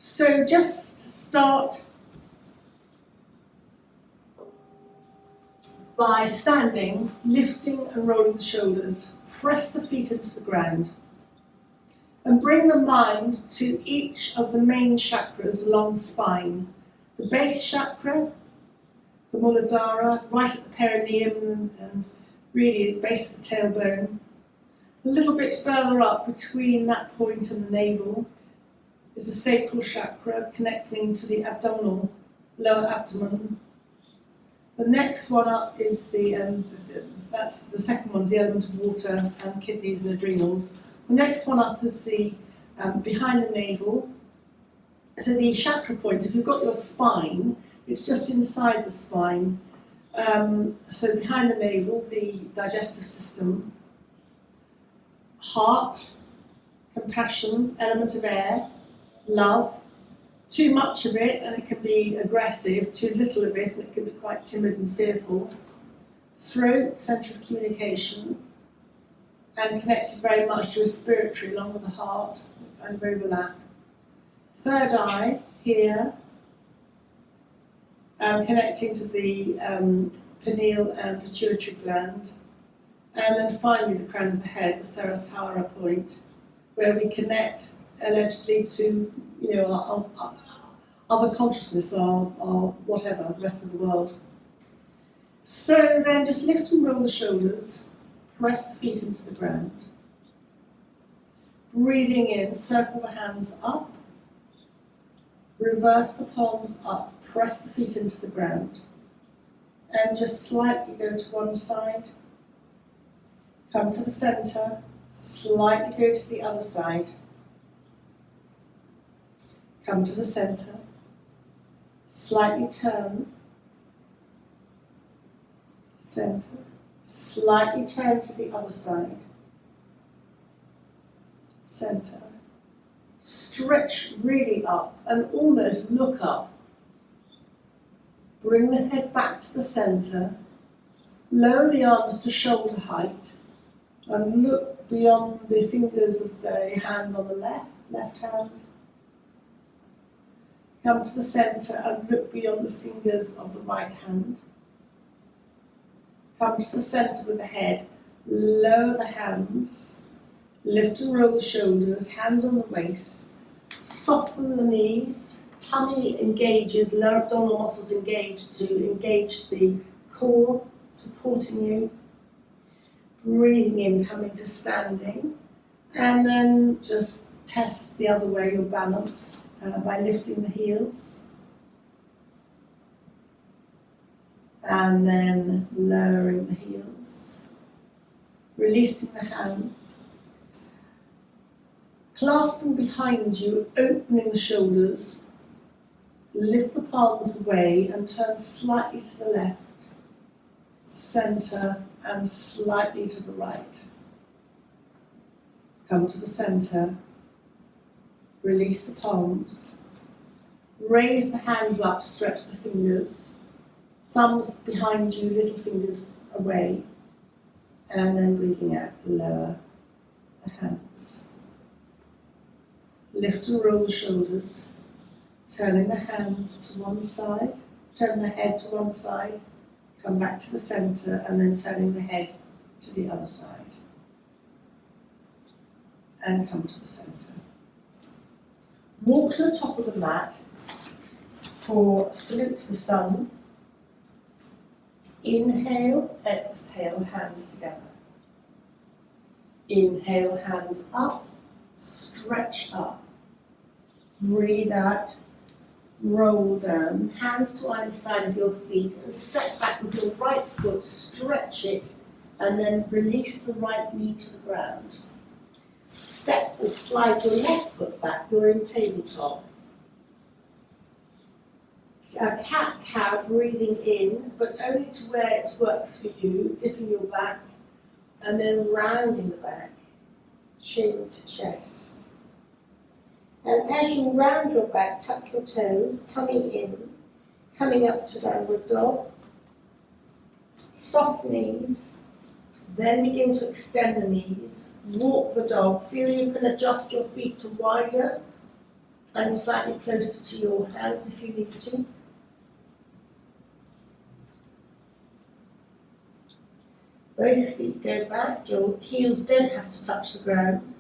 So just start by standing, lifting and rolling the shoulders. Press the feet into the ground. And bring the mind to each of the main chakras along the spine. The base chakra, the Muladhara, right at the perineum and really at the base of the tailbone. A little bit further up between that point and the navel is the sacral chakra connecting to the abdominal, lower abdomen. The next one up is that's the second one's the element of water and kidneys and adrenals. The next one up is the behind the navel. So the chakra point, if you've got your spine, it's just inside the spine. So behind the navel, the digestive system, heart, compassion, element of air, love. Too much of it and it can be aggressive, too little of it and it can be quite timid and fearful. Throat, centre of communication, and connected very much to respiratory along with the heart, and very relaxed. Third eye, here, connecting to the pineal and pituitary gland. And then finally the crown of the head, the Saraswara point, where we connect allegedly to our other consciousness or whatever, the rest of the world. So then just lift and roll the shoulders, press the feet into the ground. Breathing in, circle the hands up, reverse the palms up, press the feet into the ground, and just slightly go to one side, come to the centre, slightly go to the other side, come to the centre, slightly turn, centre, slightly turn to the other side, centre, stretch really up and almost look up. Bring the head back to the centre, lower the arms to shoulder height and look beyond the fingers of the hand on the left hand. Come to the centre and look beyond the fingers of the right hand. Come to the centre with the head, lower the hands, lift and roll the shoulders, hands on the waist, soften the knees, tummy engages, lower abdominal muscles engage to engage the core, supporting you. Breathing in, coming to standing, and then just test the other way your balance by lifting the heels. And then lowering the heels, releasing the hands, clasping behind you, opening the shoulders, lift the palms away and turn slightly to the left, centre and slightly to the right. Come to the centre, release the palms, raise the hands up, stretch the fingers, thumbs behind you, little fingers away, and then breathing out, lower the hands. Lift and roll the shoulders, turning the hands to one side, turn the head to one side, come back to the centre, and then turning the head to the other side. And come to the centre. Walk to the top of the mat for salute to the sun. Inhale, exhale, hands together. Inhale, hands up, stretch up. Breathe out, roll down, hands to either side of your feet and step back with your right foot, stretch it, and then release the right knee to the ground. Step or slide your left foot back, you're in tabletop. A cat-cow, breathing in, but only to where it works for you, dipping your back, and then rounding the back, chin to chest. And as you round your back, tuck your toes, tummy in, coming up to downward dog. Soft knees, then begin to extend the knees, walk the dog, feel you can adjust your feet to wider Hands slightly closer to your hands if you need to. Both feet go back, your heels don't have to touch the ground.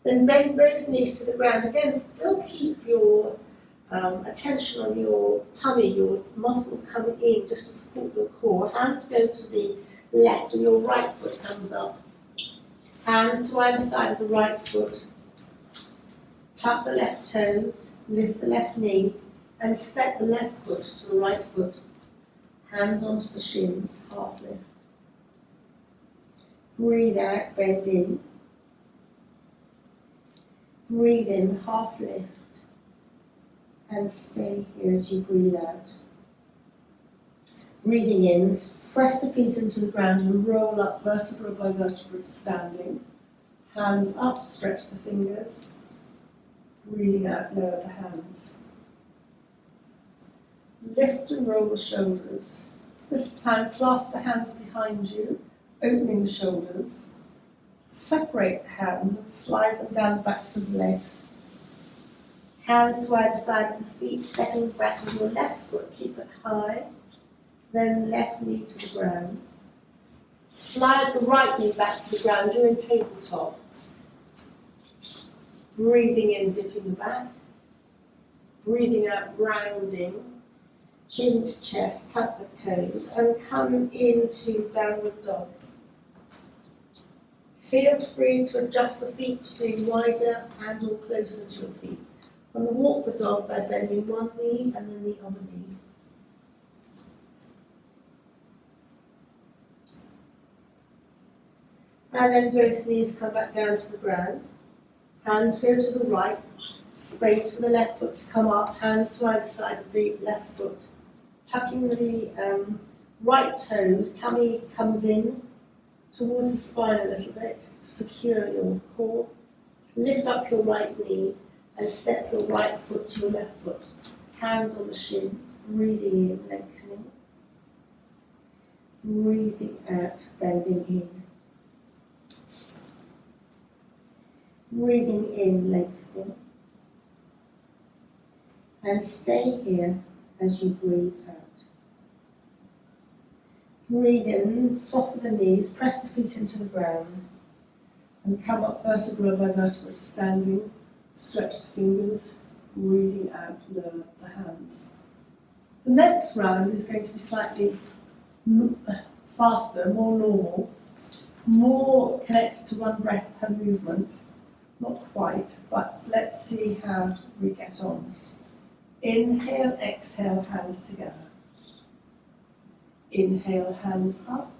Then bend both knees to the ground. Again, still keep your attention on your tummy, your muscles coming in just to support your core. Hands go to the left and your right foot comes up. Hands to either side of the right foot. Tuck the left toes, lift the left knee, and step the left foot to the right foot. Hands onto the shins, half lift. Breathe out, bend in. Breathe in, half lift. And stay here as you breathe out. Breathing in, press the feet into the ground and roll up vertebra by vertebra to standing. Hands up, stretch the fingers. Breathing out, lower the hands. Lift and roll the shoulders. This time, clasp the hands behind you, opening the shoulders. Separate the hands and slide them down the backs of the legs. Hands to either side of the feet, stepping back with your left foot, keep it high. Then left knee to the ground. Slide the right knee back to the ground, you're in tabletop. Breathing in, dipping the back. Breathing out, rounding. Chin to chest, tuck the toes, and come into downward dog. Feel free to adjust the feet to be wider and or closer to your feet. And walk the dog by bending one knee and then the other knee. And then both knees come back down to the ground. Hands go to the right, space for the left foot to come up, hands to either side of the left foot. Tucking the right toes, tummy comes in towards the spine a little bit to secure your core. Lift up your right knee and step your right foot to your left foot. Hands on the shins, breathing in, lengthening. Breathing out, bending in. Breathing in, lengthening. And stay here as you breathe out. Breathe in, soften the knees, press the feet into the ground, and come up vertebra by vertebra to standing. Stretch the fingers, breathing out, lower the hands. The next round is going to be slightly faster, more normal, more connected to one breath per movement. Not quite, but let's see how we get on. Inhale, exhale, hands together. Inhale, hands up.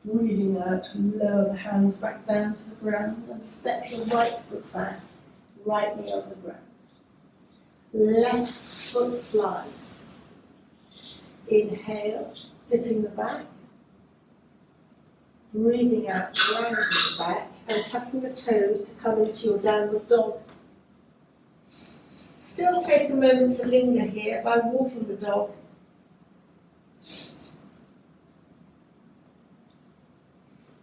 Breathing out, lower the hands back down to the ground and step your right foot back, right knee on the ground. Left foot slides. Inhale, dipping the back. Breathing out, rounding the back and tucking the toes to come into your downward dog. Still take a moment to linger here by walking the dog.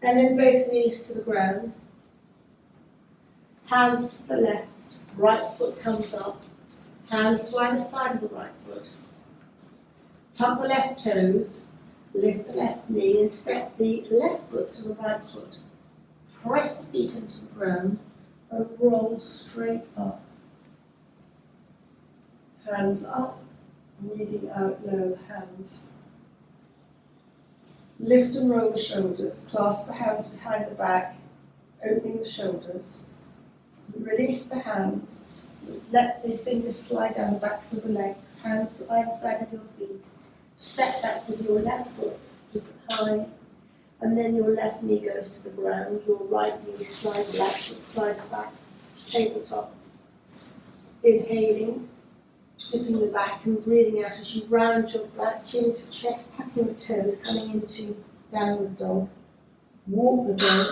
And then both knees to the ground. Hands to the left, right foot comes up. Hands to either side of the right foot. Tuck the left toes, lift the left knee and step the left foot to the right foot. Press the feet into the ground and roll straight up. Hands up, breathing out, lower the hands. Lift and roll the shoulders, clasp the hands behind the back, opening the shoulders. Release the hands, let the fingers slide down the backs of the legs, hands to either side of your feet. Step back with your left foot, keep it high, and then your left knee goes to the ground, your right knee slides back, slides back, tabletop. Inhaling, tipping the back and breathing out as you round your back, chin to chest, tucking the toes, coming into downward dog. Walk the dog.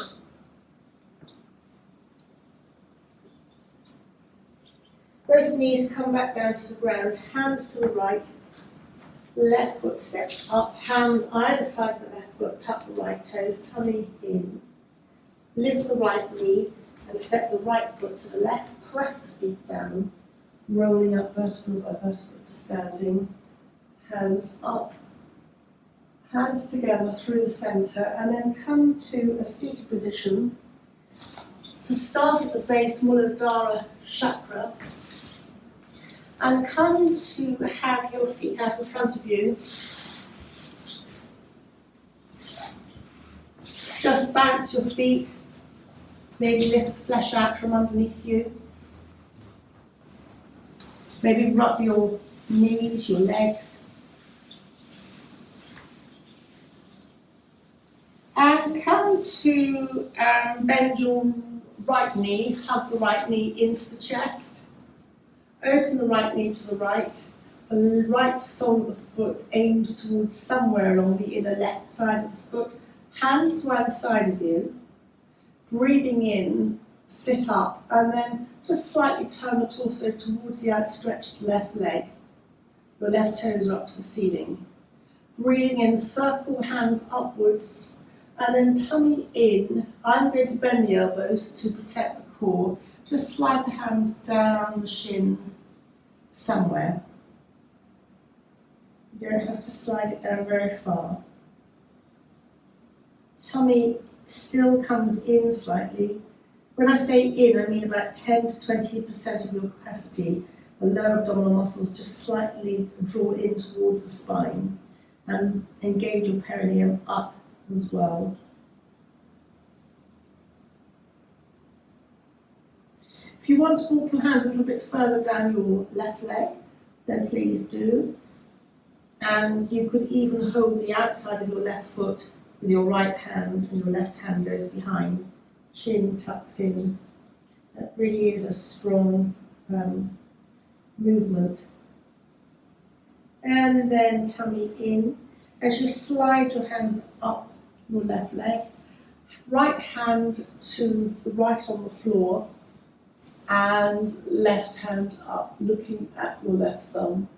Both knees come back down to the ground, hands to the right, left foot steps up, hands either side of the left foot, tuck the right toes, tummy in. Lift the right knee, and step the right foot to the left, press the feet down, rolling up vertebra by vertebra to standing, hands up, hands together through the centre, and then come to a seated position to start at the base Muladhara chakra, and come to have your feet out in front of you. Just bounce your feet, maybe lift the flesh out from underneath you. Maybe rub your knees, your legs. And come to bend your right knee, hug the right knee into the chest. Open the right knee to the right. The right sole of the foot aims towards somewhere along the inner left side of the foot. Hands to either side of you. Breathing in, sit up, and then just slightly turn the torso towards the outstretched left leg. Your left toes are up to the ceiling. Breathing in, circle the hands upwards, and then tummy in. I'm going to bend the elbows to protect the core. Just slide the hands down the shin somewhere. You don't have to slide it down very far. Tummy still comes in slightly. When I say in, I mean about 10 to 20% of your capacity. The lower abdominal muscles just slightly draw in towards the spine and engage your perineum up as well. If you want to walk your hands a little bit further down your left leg, then please do. And you could even hold the outside of your left foot with your right hand, and your left hand goes behind. Chin tucks in. That really is a strong movement. And then tummy in. As you slide your hands up your left leg, right hand to the right on the floor, and left hand up, looking at your left thumb.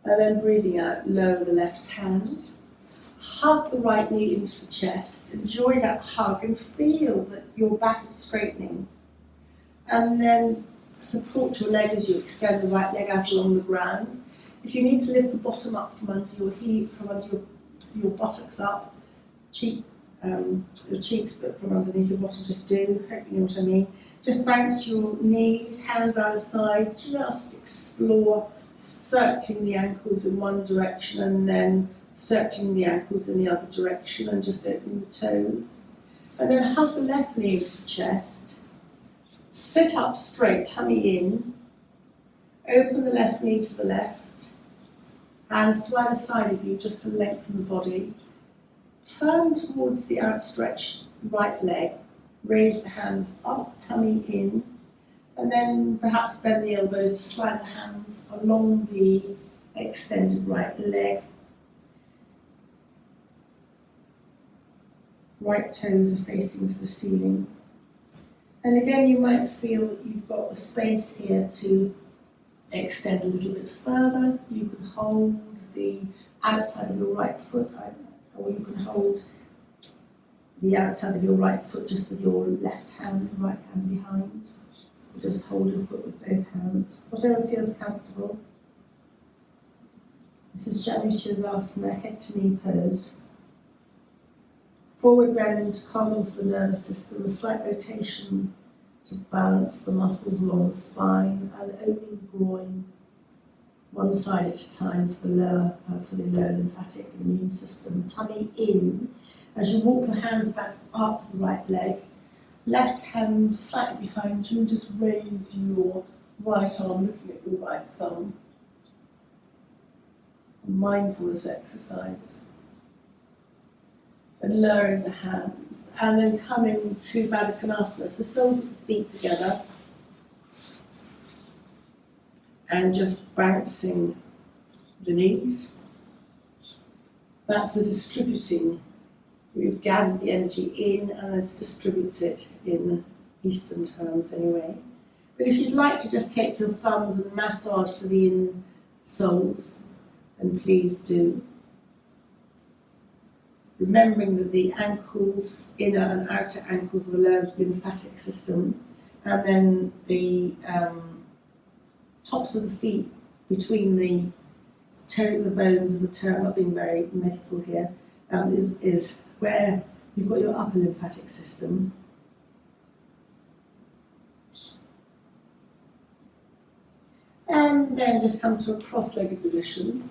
And then breathing out, lower the left hand. Hug the right knee into the chest. Enjoy that hug and feel that your back is straightening. And then support your leg as you extend the right leg out along the ground. If you need to lift the bottom up from under your heel, from under your buttocks up, your cheeks, but from underneath your bottom, just do. Hope you know what I mean. Just bounce your knees, hands either side. Just explore. Searching the ankles in one direction and then searching the ankles in the other direction, and just opening the toes. And then hug the left knee into the chest. Sit up straight, tummy in. Open the left knee to the left. Hands to either side of you just to lengthen the body. Turn towards the outstretched right leg. Raise the hands up, tummy in. And then perhaps bend the elbows to slide the hands along the extended right leg. Right toes are facing to the ceiling. And again, you might feel that you've got the space here to extend a little bit further. You can hold the outside of your right foot, or you can hold the outside of your right foot just with your left hand and right hand behind. Just hold your foot with both hands, whatever feels comfortable. This is Janushirasana, head to knee pose. Forward bend, calming for the nervous system, a slight rotation to balance the muscles along the spine, and opening the groin one side at a time for the lower lymphatic and immune system. Tummy in as you walk your hands back up the right leg. Left hand slightly behind you, and just raise your right arm looking at your right thumb. A mindfulness exercise. And lowering the hands, and then coming to Baddha Konasana, so soles of the feet together. And just bouncing the knees. That's the distributing. We've gathered the energy in, and let's distribute it in Eastern terms anyway. But if you'd like to just take your thumbs and massage to the insoles, then please do. remembering that the ankles, inner and outer ankles of the lower lymphatic system, and then the tops of the feet between the toe, the bones of the toe, I'm not being very medical here, is where you've got your upper lymphatic system. And then just come to a cross-legged position.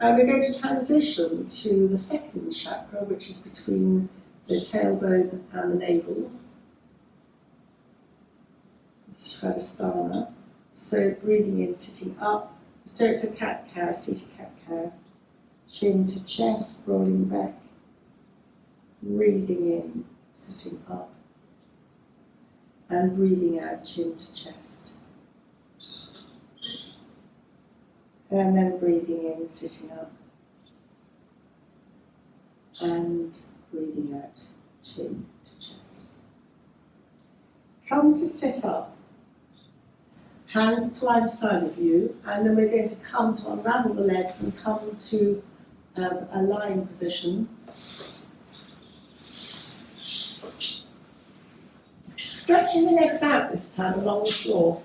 And we're going to transition to the second chakra, which is between the tailbone and the navel. Svadhisthana. So breathing in, sitting up. So it's a cat-cow, seated cat-cow. Chin to chest, rolling back. Breathing in, sitting up. And breathing out, chin to chest. And then breathing in, sitting up. And breathing out, chin to chest. Come to sit up. Hands to either side of you, and then we're going to come to unravel the legs and come to a lying position. Stretching the legs out this time along the floor.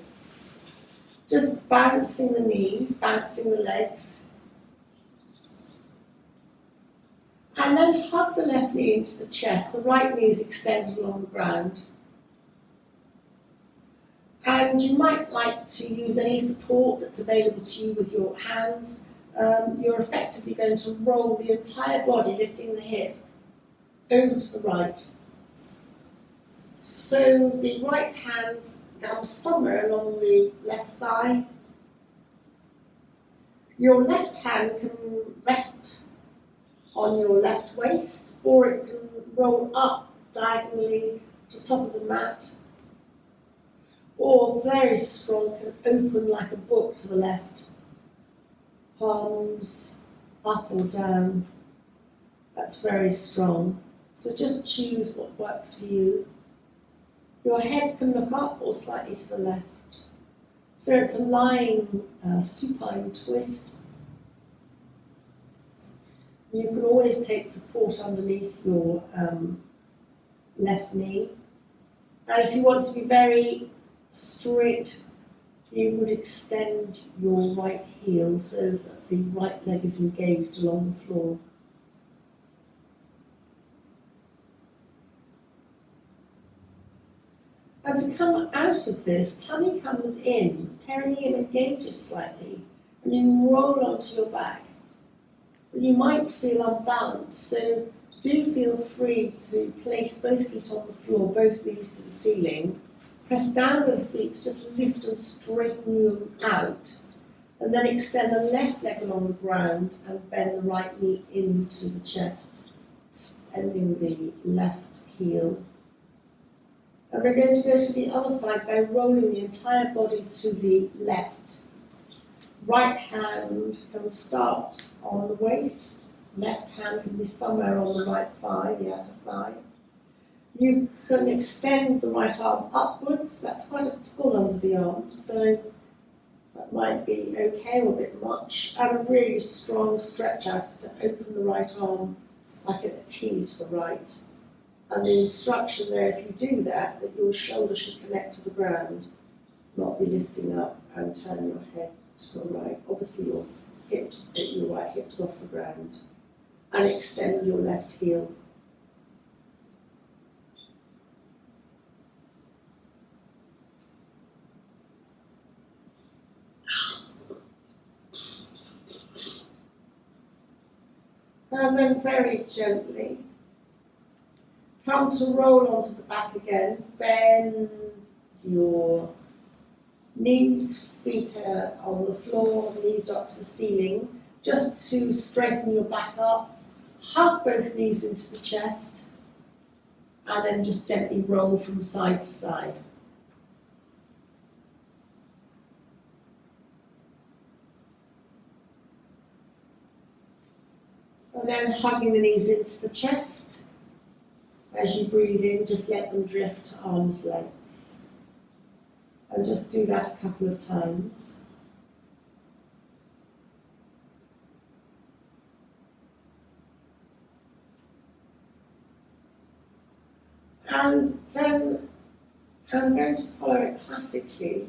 Just balancing the knees, balancing the legs. And then hug the left knee into the chest, the right knee is extended along the ground. And you might like to use any support that's available to you with your hands. You're effectively going to roll the entire body, lifting the hip over to the right. So the right hand comes somewhere along the left thigh. Your left hand can rest on your left waist, or it can roll up diagonally to the top of the mat, or very strong, can open like a book to the left. Palms up or down. That's very strong. So just choose what works for you. Your head can look up or slightly to the left. So it's a lying supine twist. You can always take support underneath your left knee. And if you want to be very straight, you would extend your right heel so that the right leg is engaged along the floor. And to come out of this, tummy comes in, perineum engages slightly, and you roll onto your back. But you might feel unbalanced, so do feel free to place both feet on the floor, both knees to the ceiling. Press down with the feet to just lift and straighten you out. And then extend the left leg along the ground and bend the right knee into the chest, extending the left heel. And we're going to go to the other side by rolling the entire body to the left. Right hand can start on the waist, left hand can be somewhere on the right thigh, the outer thigh. You can extend the right arm upwards, that's quite a pull under the arm, so that might be okay or a bit much. And a really strong stretch out is to open the right arm like a T to the right. And the instruction there, if you do that, that your shoulder should connect to the ground, not be lifting up and turn your head to the right. Obviously your right hip's off the ground. And extend your left heel. And then very gently, come to roll onto the back again. Bend your knees, feet are on the floor, knees are up to the ceiling. Just to straighten your back up, hug both knees into the chest, and then just gently roll from side to side. And then hugging the knees into the chest. As you breathe in, just let them drift to arm's length. And just do that a couple of times. And then I'm going to follow it classically.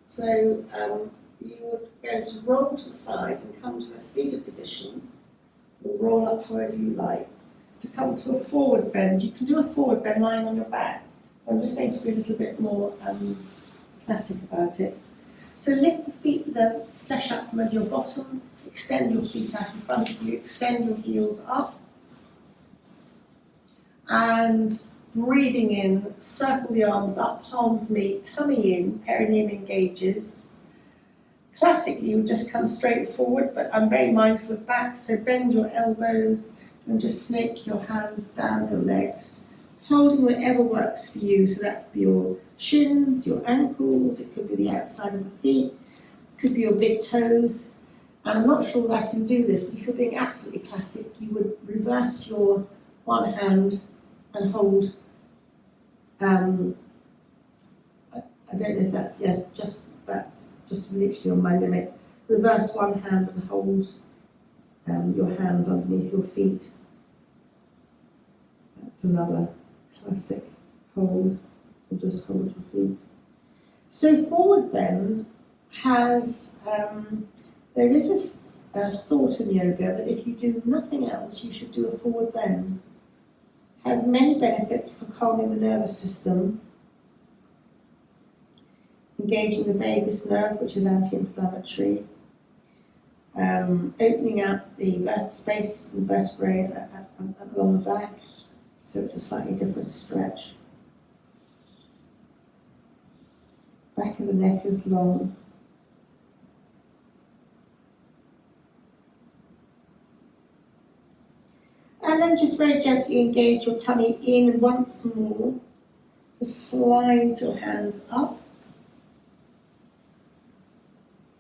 So you're going to roll to the side and come to a seated position, or roll up however you like, to come to a forward bend. You can do a forward bend lying on your back. I'm just going to be a little bit more classic about it. So lift the feet, the flesh up from under your bottom, extend your feet out in front of you, extend your heels up, and breathing in, circle the arms up, palms meet, tummy in, perineum engages. Classically, you would just come straight forward, but I'm very mindful of back, so bend your elbows and just snake your hands down your legs, holding whatever works for you. So that could be your shins, your ankles, it could be the outside of the feet, it could be your big toes. And I'm not sure that I can do this, but if you're being absolutely classic, you would reverse your one hand and hold. I don't know if that's, yes, that's just literally on my limit. Reverse one hand and hold your hands underneath your feet. That's another classic hold, or just hold your feet. So forward bend has, there is a thought in yoga that if you do nothing else, you should do a forward bend. It has many benefits for calming the nervous system, engaging the vagus nerve, which is anti-inflammatory, opening up the space and vertebrae along the back, so it's a slightly different stretch. Back of the neck is long. And then just very gently engage your tummy in once more. Just slide your hands up.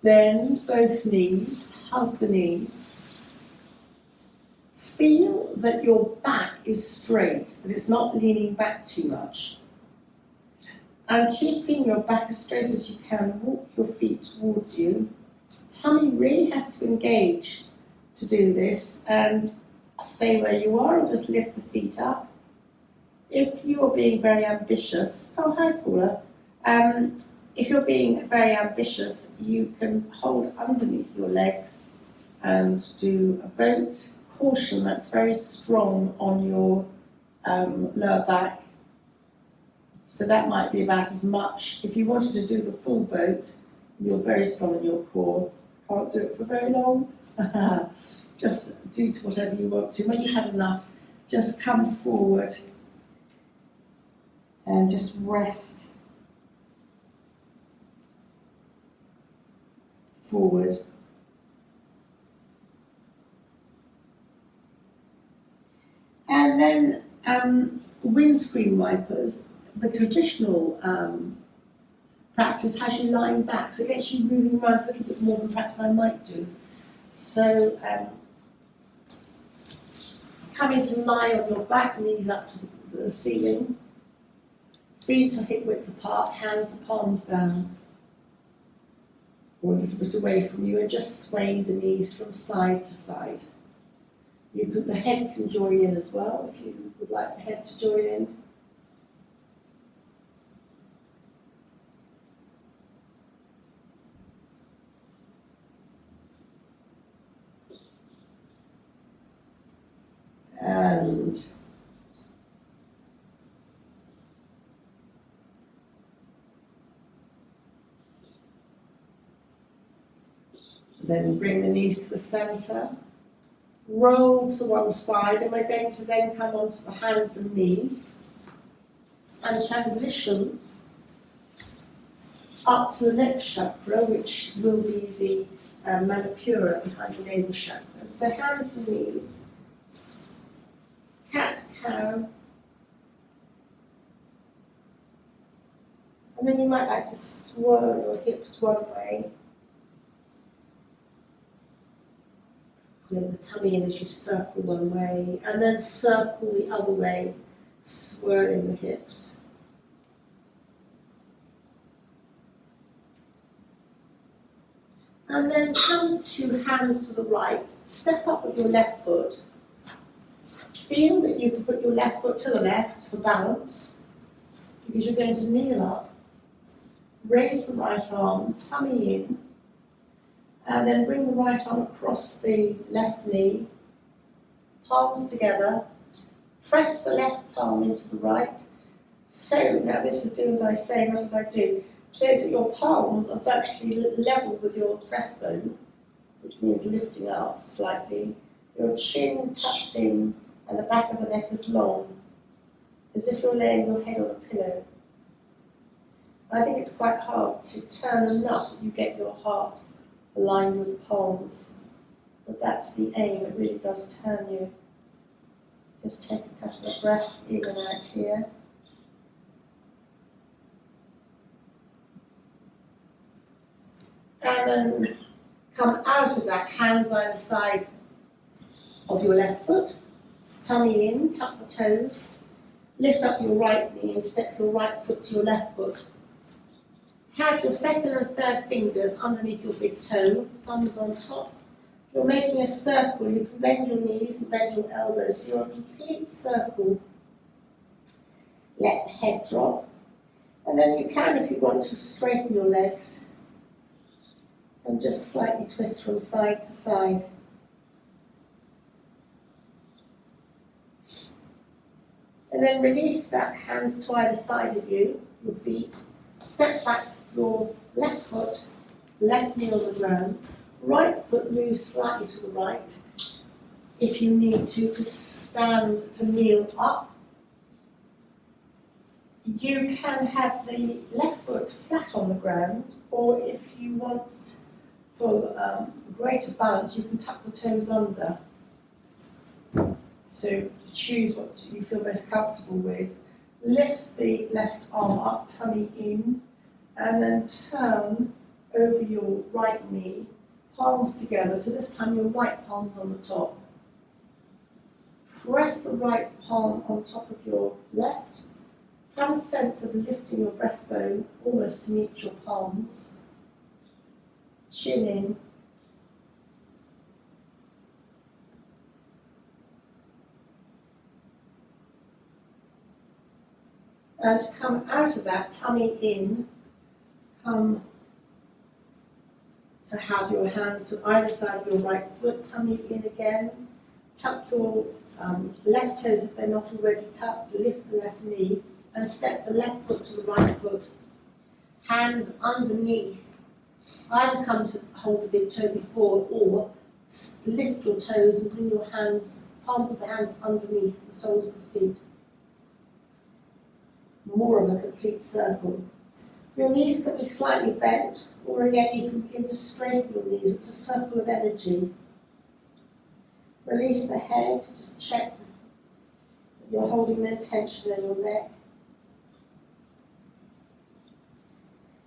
Bend both knees, hug the knees. Feel that your back is straight, that it's not leaning back too much. And keeping your back as straight as you can, walk your feet towards you. Tummy really has to engage to do this, and stay where you are or just lift the feet up. If you're being very ambitious, oh hi Paula, if you're being very ambitious, you can hold underneath your legs and do a boat. Caution, that's very strong on your lower back. So that might be about as much. If you wanted to do the full boat, you're very strong in your core. Can't do it for very long. Just do to whatever you want to. When you've had enough, just come forward and just rest forward. And then windscreen wipers, the traditional practice has you lying back, so it gets you moving around a little bit more than perhaps I might do. So coming to lie on your back, knees up to the ceiling, feet are hip width apart, hands palms down, or a little bit away from you, and just sway the knees from side to side. The head can join in as well, if you would like the head to join in. And then bring the knees to the center, roll to one side, and we're going to then come onto the hands and knees and transition up to the next chakra, which will be the Manipura behind the navel chakra. So hands and knees, cat, cow, and then you might like to swirl your hips one way, pulling the tummy in as you circle one way, and then circle the other way, swirling the hips. And then come to hands to the right, step up with your left foot. Feel that you can put your left foot to the left for balance, is you're going to kneel up, raise the right arm, tummy in, and then bring the right arm across the left knee, palms together, press the left palm into the right. So now this is do as I say, not as I do, so that your palms are virtually level with your breastbone, which means lifting up slightly. Your chin tucks in and the back of the neck is long, as if you're laying your head on a pillow. I think it's quite hard to turn enough that you get your heart aligned with the palms, but that's the aim, it really does turn you. Just take a couple of breaths in and out here. And then come out of that, hands either side of your left foot, tummy in, tuck the toes, lift up your right knee and step your right foot to your left foot. Have your second and third fingers underneath your big toe, thumbs on top. You're making a circle, you can bend your knees and bend your elbows, so you're a complete circle. Let the head drop. And then you can, if you want to, straighten your legs and just slightly twist from side to side. And then release that, hands to either side of you, your feet. Step back your left foot, left knee on the ground. Right foot moves slightly to the right. If you need to stand, to kneel up. You can have the left foot flat on the ground, or if you want for greater balance, you can tuck the toes under. So choose what you feel most comfortable with. Lift the left arm up, tummy in, and then turn over your right knee, palms together. So this time your right palm's on the top. Press the right palm on top of your left. Have a sense of lifting your breastbone almost to meet your palms. Chin in. And to come out of that, tummy in, come to have your hands to either side of your right foot, tummy in again. Tuck your left toes if they're not already tucked, lift the left knee, and step the left foot to the right foot. Hands underneath. Either come to hold the big toe before, or lift your toes and bring your hands, palms of the hands underneath the soles of the feet. More of a complete circle. Your knees can be slightly bent, or again you can begin to straighten your knees. It's a circle of energy. Release the head, just check that you're holding no tension in your neck.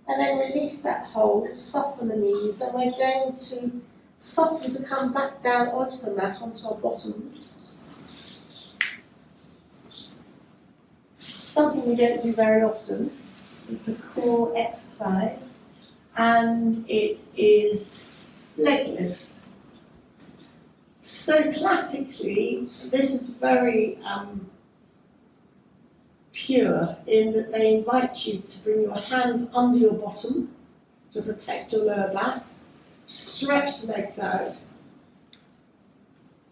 And then release that hold, soften the knees, and we're going to soften to come back down onto the mat, onto our bottoms. Something we don't do very often. It's a core exercise, and it is leg lifts. So classically, this is very pure in that they invite you to bring your hands under your bottom to protect your lower back, stretch the legs out,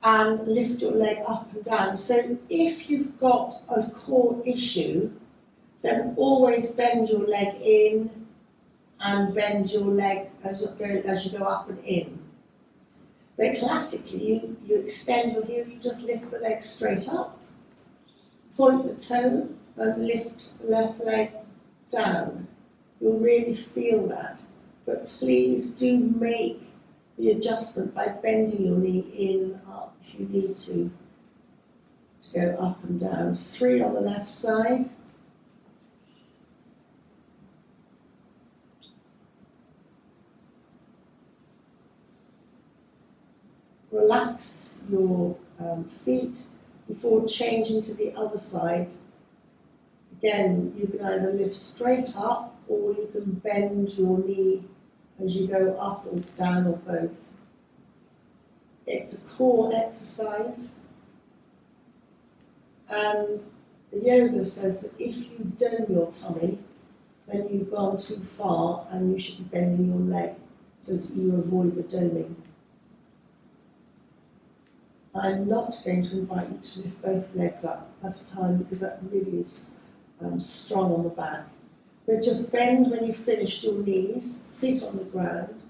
and lift your leg up and down. So if you've got a core issue, then always bend your leg in and bend your leg as you go up and in. But classically, you extend your heel, you just lift the leg straight up, point the toe, and lift the left leg down. You'll really feel that. But please do make the adjustment by bending your knee in, up, if you need to go up and down. 3 on the left side. Relax your feet before changing to the other side. Again, you can either lift straight up or you can bend your knee as you go up or down or both. It's a core exercise, and the yoga says that if you dome your tummy, then you've gone too far and you should be bending your leg so that you avoid the doming. I'm not going to invite you to lift both legs up at a time because that really is strong on the back. But just bend when you've finished your knees, feet on the ground.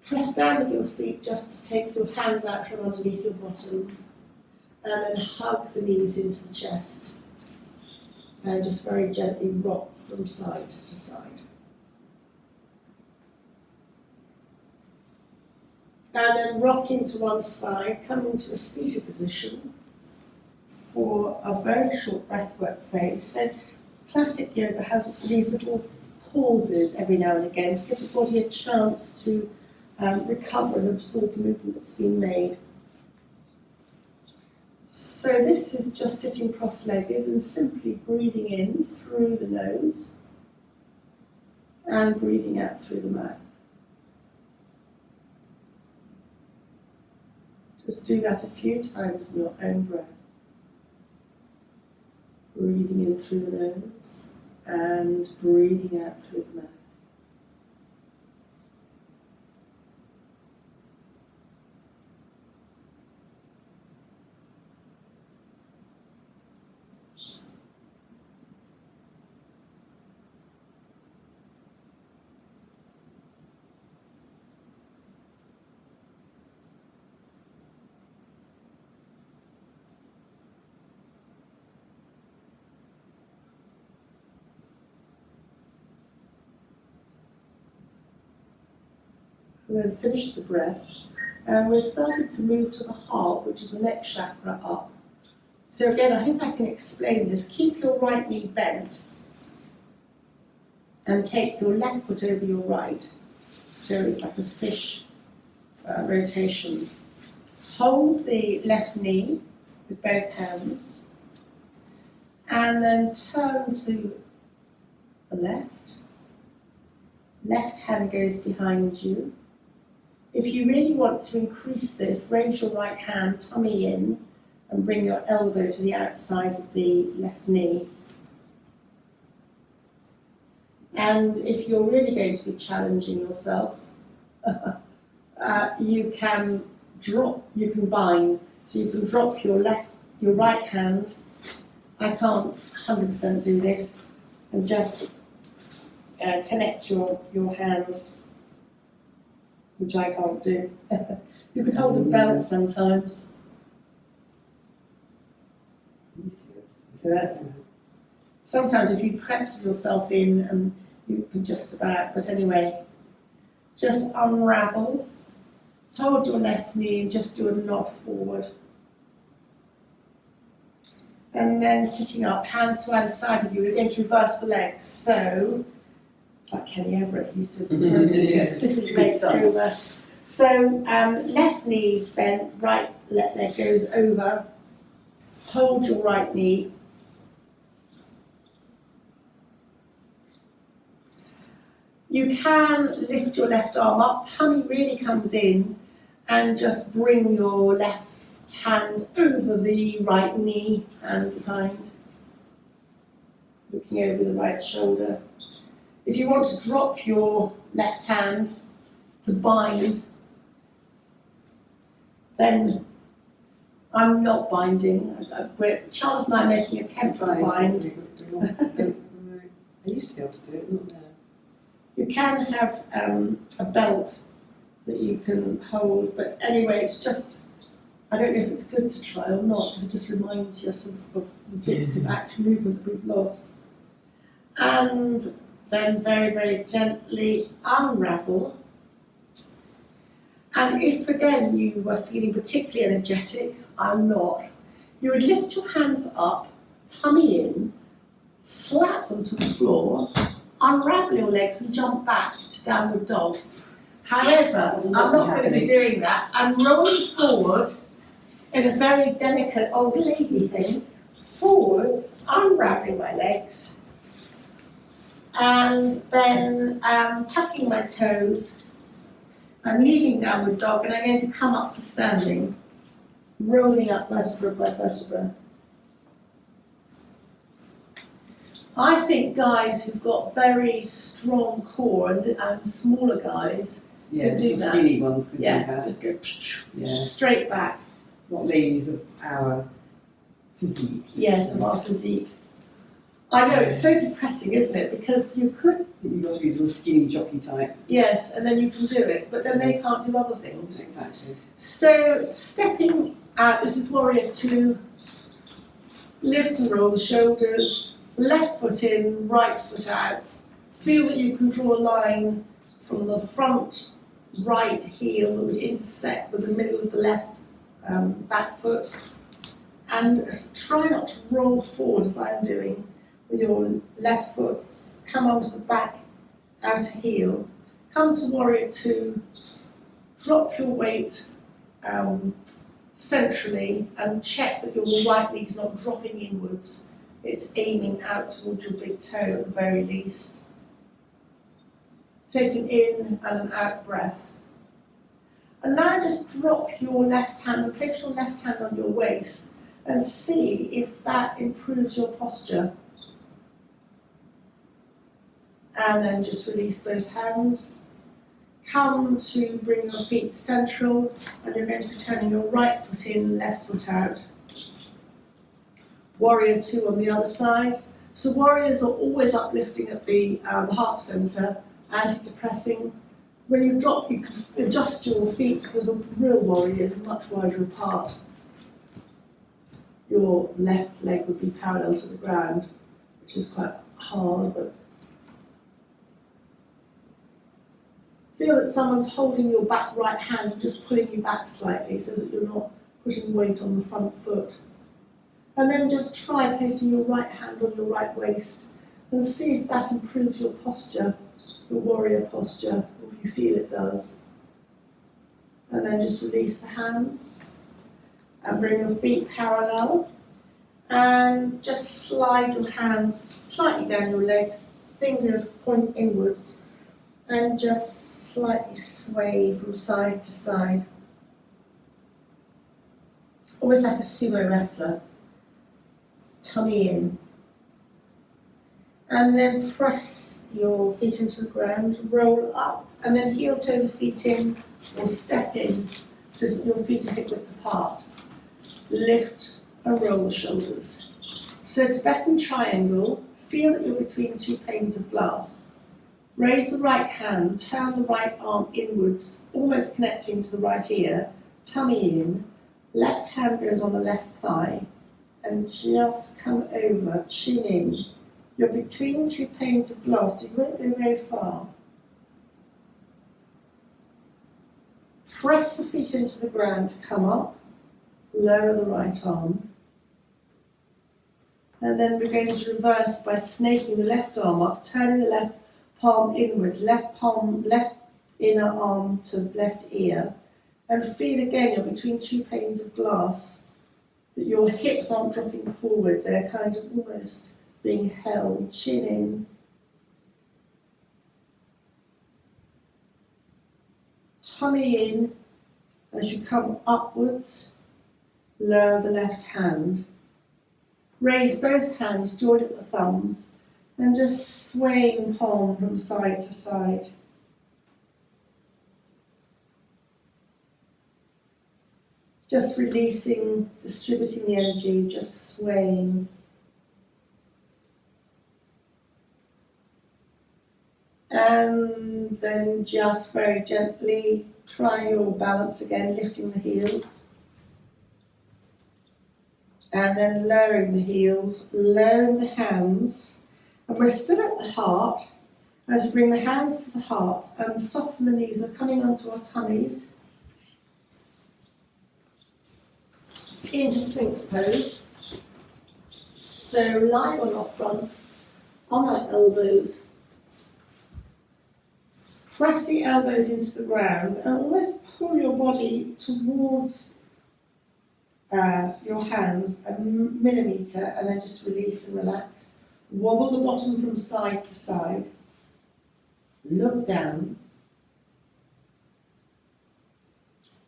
Press down with your feet just to take your hands out from underneath your bottom. And then hug the knees into the chest. And just very gently rock from side to side. And then rock into one side, come into a seated position for a very short breathwork phase. So classic yoga has these little pauses every now and again to give the body a chance to recover and absorb the movement that's been made. So this is just sitting cross-legged and simply breathing in through the nose and breathing out through the mouth. Just do that a few times in your own breath. Breathing in through the nose and breathing out through the mouth. And then finish the breath. And we're starting to move to the heart, which is the next chakra up. So again, I hope I can explain this. Keep your right knee bent and take your left foot over your right. So it's like a fish rotation. Hold the left knee with both hands and then turn to the left. Left hand goes behind you. If you really want to increase this, raise your right hand, tummy in, and bring your elbow to the outside of the left knee. And if you're really going to be challenging yourself, you can bind. So you can drop your right hand. I can't 100% do this, and just connect your hands, which I can't do. You can hold a belt sometimes. Okay. Sometimes if you press yourself in, and you can just about, but anyway, just unravel, hold your left knee and just do a nod forward. And then sitting up, hands to either side of you, we're going to reverse the legs. So, it's like Kenny Everett used to flip his legs over. So, left knee's bent, right leg goes over. Hold your right knee. You can lift your left arm up, tummy really comes in, and just bring your left hand over the right knee, hand behind, looking over the right shoulder. If you want to drop your left hand to bind, then I'm not binding. Charles and I are making attempts to bind. I used to be able to do it, not now. You can have a belt that you can hold, but anyway, it's just, I don't know if it's good to try or not, because it just reminds us of the bits of action movement that we've lost. And then very, very gently unravel. And if again you were feeling particularly energetic, I'm not, you would lift your hands up, tummy in, slap them to the floor, unravel your legs and jump back to downward dog. However, I'm not going to be doing that. I'm rolling forward in a very delicate old lady thing, forwards, unraveling my legs, and then tucking my toes. I'm leaving downward dog and I'm going to come up to standing, rolling up vertebra by vertebra. I think guys who've got very strong core and smaller guys Yeah, can do the that. skinny ones can do Yeah, that. just go Yeah. straight back. Not ladies of our physique. Yes, of our physique. I know, it's so depressing, isn't it? Because you could, You've got to be the little skinny jockey type. yes, and then you can do it, but then they can't do other things. Exactly. So, stepping out, this is Warrior 2. Lift and roll the shoulders, left foot in, right foot out. Feel that you can draw a line from the front right heel that would intersect with the middle of the left back foot. And try not to roll forward as I'm doing with your left foot. Come onto the back outer heel. Come to Warrior 2. Drop your weight centrally and check that your right knee is not dropping inwards. It's aiming out towards your big toe at the very least. Take an in and an out breath. And now just drop your left hand and place your left hand on your waist and see if that improves your posture. And then just release both hands. Come to bring your feet central, and you're going to be turning your right foot in, left foot out. Warrior 2 on the other side. So warriors are always uplifting at the heart center, anti-depressing. When you drop, you can adjust your feet because a real warrior is much wider apart. Your left leg would be parallel to the ground, which is quite hard, but feel that someone's holding your back right hand and just pulling you back slightly so that you're not putting weight on the front foot. And then just try placing your right hand on your right waist and see if that improves your posture, your warrior posture, or if you feel it does. And then just release the hands and bring your feet parallel and just slide your hands slightly down your legs, fingers point inwards, and just slightly sway from side to side. Almost like a sumo wrestler. Tummy in. And then press your feet into the ground, roll up, and then heel toe the feet in or step in so that your feet are hip width apart. Lift and roll the shoulders. So Tibetan triangle, feel that you're between two panes of glass. Raise the right hand, turn the right arm inwards, almost connecting to the right ear, tummy in, left hand goes on the left thigh, and just come over, chin in. You're between two panes of glass, so you won't go very far. Press the feet into the ground to come up, lower the right arm. And then we're going to reverse by snaking the left arm up, turning the left palm inwards, left inner arm to left ear, and feel again you're between two panes of glass, that your hips aren't dropping forward, they're kind of almost being held, chin in. Tummy in as you come upwards, lower the left hand. Raise both hands, join at the thumbs, and just swaying palm from side to side. Just releasing, distributing the energy, just swaying. And then just very gently try your balance again, lifting the heels. And then lowering the heels, lowering the hands. And we're still at the heart. As you bring the hands to the heart and soften the knees, we're coming onto our tummies. Into Sphinx pose. So lie on our fronts, on our elbows. Press the elbows into the ground and almost pull your body towards your hands a millimetre, and then just release and relax. Wobble the bottom from side to side. Look down.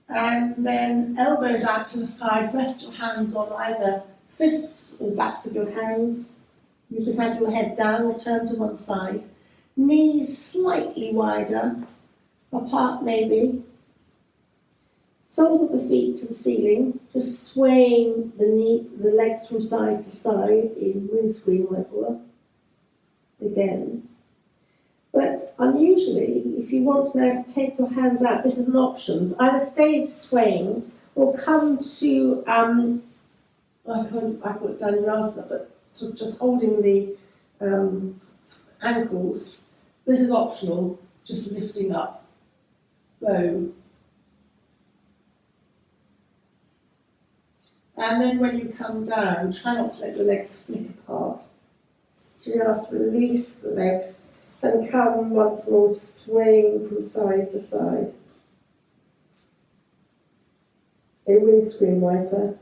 And then elbows out to the side, rest your hands on either fists or backs of your hands. You can have your head down or turned to one side. Knees slightly wider, apart maybe. Soles of the feet to the ceiling, just swaying the legs from side to side in Windscreen Wiper again. But unusually, if you want now to take your hands out, this is an option. Either stay swaying or come to, I put it down your asana, but sort of just holding the ankles. This is optional, just lifting up, bow. And then when you come down, try not to let the legs flick apart. Just release the legs and come once more to swaying from side to side. A windscreen wiper.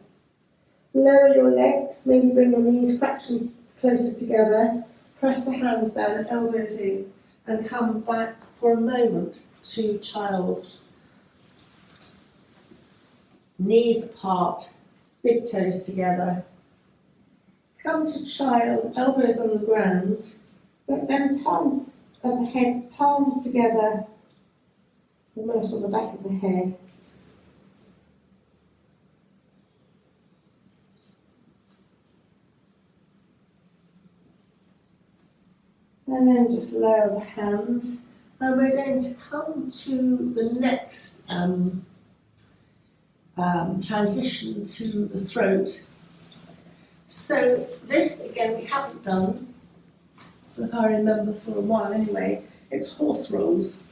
Lower your legs, maybe bring your knees a fraction closer together. Press the hands down, elbows in, and come back for a moment to child's. Knees apart, big toes together. Come to child, elbows on the ground, but then palms of the head, palms together, almost on the back of the head. And then just lower the hands. And we're going to come to the next transition to the throat. So this, again, we haven't done, but I remember for a while anyway, it's horse rolls.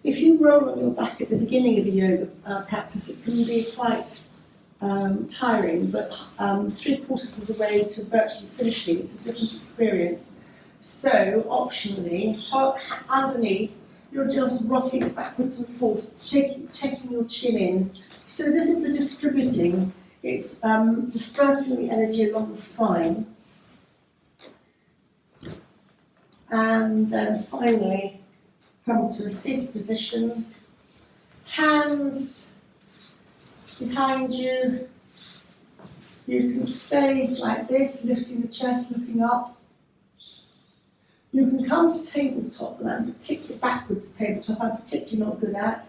If you roll on your back at the beginning of a yoga practice, it can be quite tiring, but 3/4 of the way to virtually finishing, it's a different experience. So, optionally, underneath, you're just rocking backwards and forth, taking your chin in. So this is the distributing. It's dispersing the energy along the spine. And then finally, come to a seated position. Hands behind you. You can stay like this, lifting the chest, looking up. You can come to tabletop, and I'm particularly backwards tabletop, I'm particularly not good at.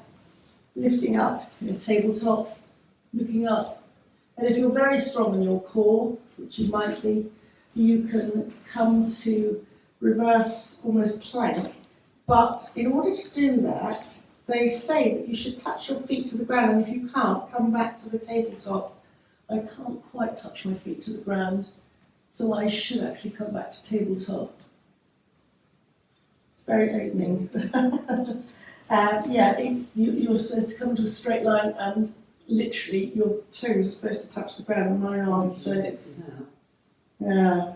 Lifting up in a tabletop, looking up. And if you're very strong in your core, which you might be, you can come to reverse almost plank. But in order to do that, they say that you should touch your feet to the ground, and if you can't, come back to the tabletop. I can't quite touch my feet to the ground, so I should actually come back to tabletop. Very opening. Yeah, you're supposed to come to a straight line and literally your toes are supposed to touch the ground and mine aren't. So, yeah.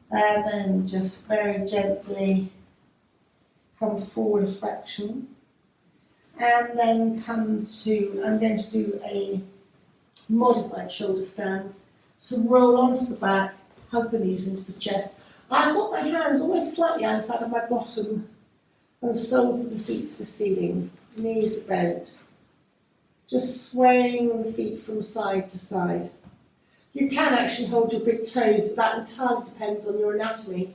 And then just very gently come forward a fraction. And then come to, I'm going to do a modified shoulder stand. So roll onto the back, hug the knees into the chest. I've got my hands always slightly outside of my bottom and soles of the feet to the ceiling, knees bent. Just swaying the feet from side to side. You can actually hold your big toes, but that entirely depends on your anatomy.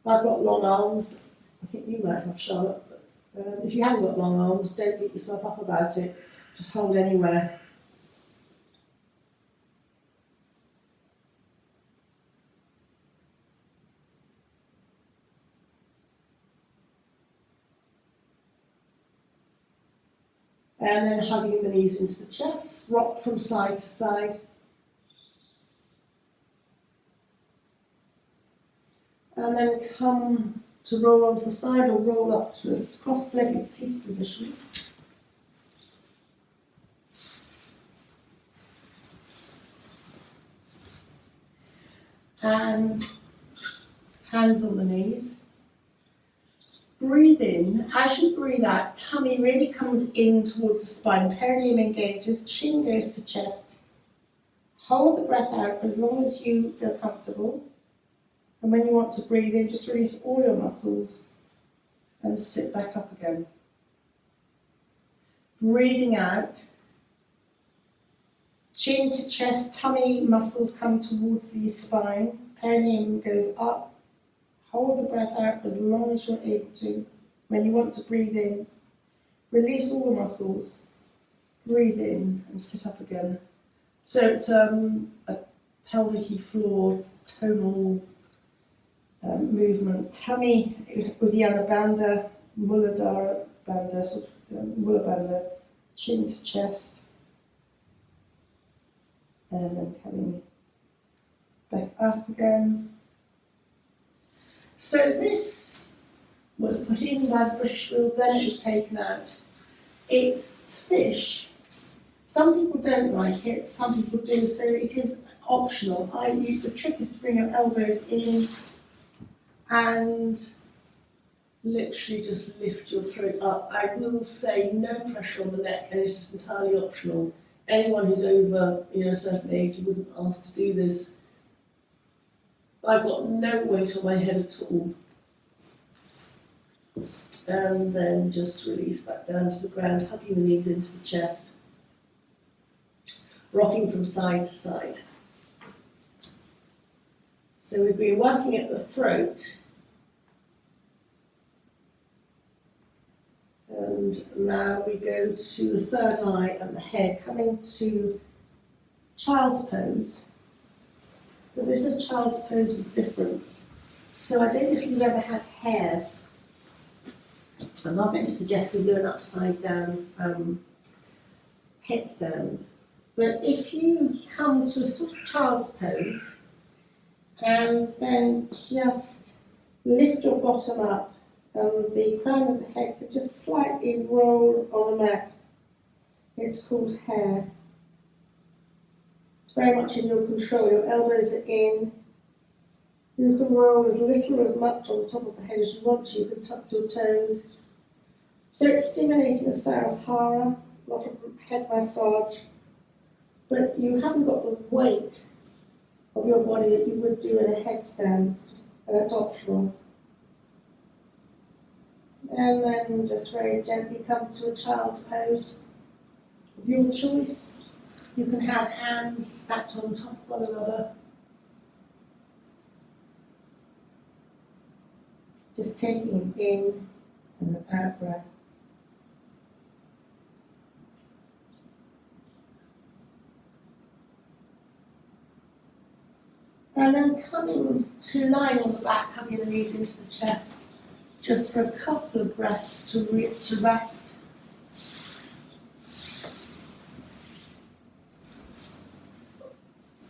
I've got long arms. I think you might have, Charlotte. But if you haven't got long arms, don't beat yourself up about it. Just hold anywhere. And then hugging the knees into the chest, rock from side to side. And then come to roll onto the side or roll up to a cross-legged seated position. And hands on the knees. Breathe in. As you breathe out, tummy really comes in towards the spine. Perineum engages, chin goes to chest. Hold the breath out for as long as you feel comfortable. And when you want to breathe in, just release all your muscles and sit back up again. Breathing out, Chin to chest, tummy muscles come towards the spine. Perineum goes up. Hold the breath out for as long as you're able to. When you want to breathe in, release all the muscles. Breathe in and sit up again. So it's a pelvic floor tonal movement. Tummy, Uddiyana Bandha, Muladhara Bandha, sort of Mula Bandha, chin to chest. And then coming back up again. So this was put in by the British Rule, then it was taken out. It's fish. Some people don't like it, some people do, so it is optional. The trick is to bring your elbows in and literally just lift your throat up. I will say no pressure on the neck, and it's entirely optional. Anyone who's over a certain age, you wouldn't ask to do this. I've got no weight on my head at all. And then just release back down to the ground, hugging the knees into the chest, rocking from side to side. So we've been working at the throat, and now we go to the third eye and the head, coming to child's pose. But this is child's pose with difference. So I don't know if you've ever had hair. I'm not going to suggest we do an upside down headstand. But if you come to a sort of child's pose and then just lift your bottom up and the crown of the head could just slightly roll on a mat. It's called hair. It's very much in your control. Your elbows are in. You can roll as little or as much on the top of the head as you want to. You can tuck your toes. So it's stimulating the Sarasara, a lot of head massage, but you haven't got the weight of your body that you would do in a headstand, and that's optional. And then just very gently come to a child's pose of your choice. You can have hands stacked on top of one another. Just taking an in and an out breath. And then coming to lying on the back, hugging the knees into the chest, just for a couple of breaths to rest.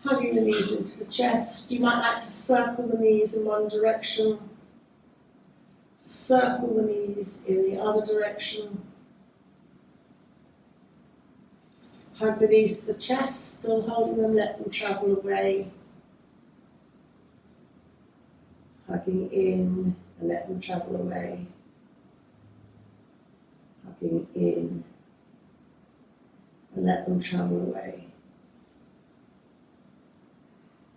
Hugging the knees into the chest. You might like to circle the knees in one direction, circle the knees in the other direction. Hug the knees to the chest, still holding them, let them travel away. Hugging in and let them travel away. Hugging in and let them travel away.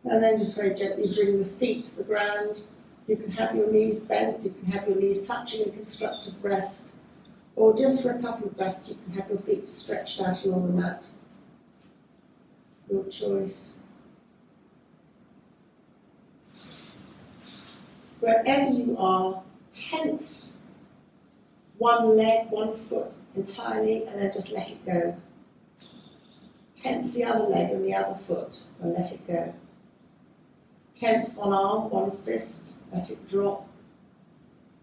And then just very gently bring the feet to the ground. You can have your knees bent, you can have your knees touching in constructive rest, or just for a couple of breaths you can have your feet stretched out along the mat. Your choice. Wherever you are, tense one leg, one foot entirely, and then just let it go. Tense the other leg and the other foot, and let it go. Tense one arm, one fist, let it drop.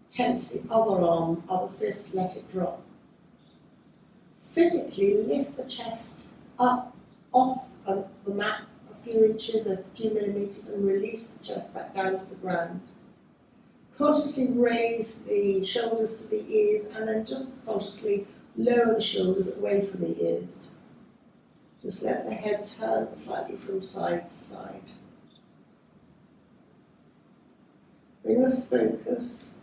Tense the other arm, other fist, let it drop. Physically lift the chest up, off the mat a few inches, a few millimeters, and release the chest back down to the ground. Consciously raise the shoulders to the ears, and then just as consciously lower the shoulders away from the ears. Just let the head turn slightly from side to side. Bring the focus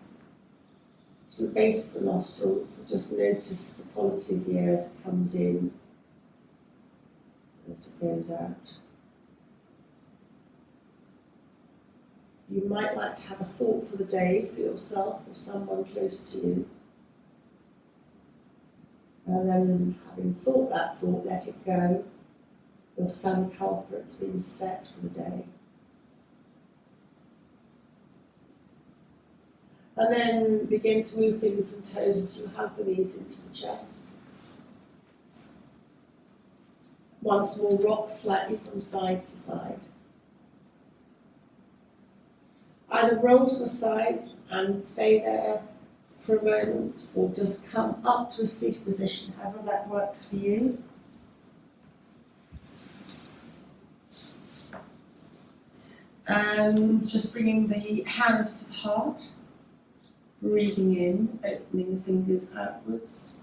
to the base of the nostrils. Just notice the quality of the air as it comes in, as it goes out. You might like to have a thought for the day for yourself or someone close to you. And then, having thought that thought, let it go. Your sankalpa's been set for the day. And then begin to move fingers and toes as you hug the knees into the chest. Once more, rock slightly from side to side. Either roll to the side and stay there for a moment, or just come up to a seated position, however that works for you. And just bringing the hands to the heart, breathing in, opening the fingers outwards,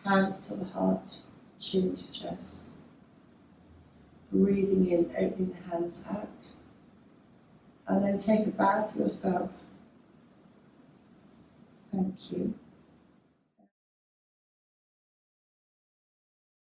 hands to the heart, chin to chest. Breathing in, opening the hands out. And then take a bow for yourself. Thank you.